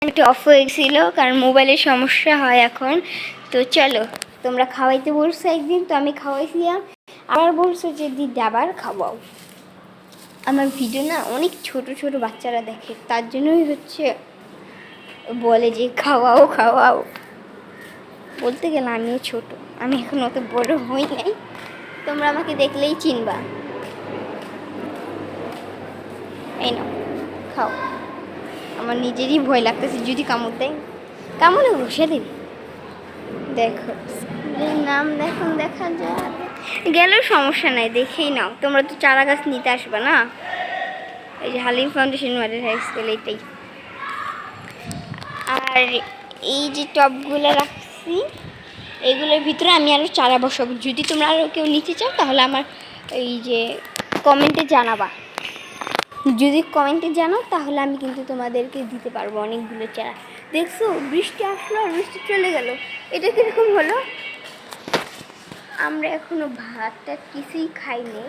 একটু অফ হয়ে গেছিল কারণ মোবাইলের সমস্যা হয় এখন। তো চলো, তোমরা খাওয়াইতে বলছো একদিন, তো আমি খাওয়াইছিলাম, আবার বলছো যে দিদি আবার খাওয়াও। আমার ভিডিও না অনেক ছোট ছোট বাচ্চারা দেখে, তার জন্যই হচ্ছে বলে যে খাওয়াও খাওয়াও। বলতে গেলে আমিও ছোট, আমি এখন অত বড় হই নাই, তোমরা আমাকে দেখলেই চিনবা। এই নাও খাও। আমার নিজেরই ভয় লাগতেছে যদি কামড় দেয়, কামড়ে ঘষে দিবি। দেখো নাম দেখুন, দেখা যায় গেলেও সমস্যা নাই, দেখেই নাও। তোমরা তো চারা গাছ নিতে আসবে না? এই যে Halim foundation model high school, এইটাই। আর এই যে টবগুলো রাখছি, এগুলোর ভিতরে আমি আরও চারা বসাবো। যদি তোমরা আরও কেউ নিতে চাও তাহলে আমার এই যে কমেন্টে জানাবা। যদি কমেন্টে জানাও তাহলে আমি কিন্তু তোমাদেরকে দিতে পারবো অনেকগুলো চারা। দেখছো বৃষ্টি আসলো আর বৃষ্টি চলে গেল, এটা কীরকম হলো? আমরা এখনও ভাতটা কিছুই খাইনি,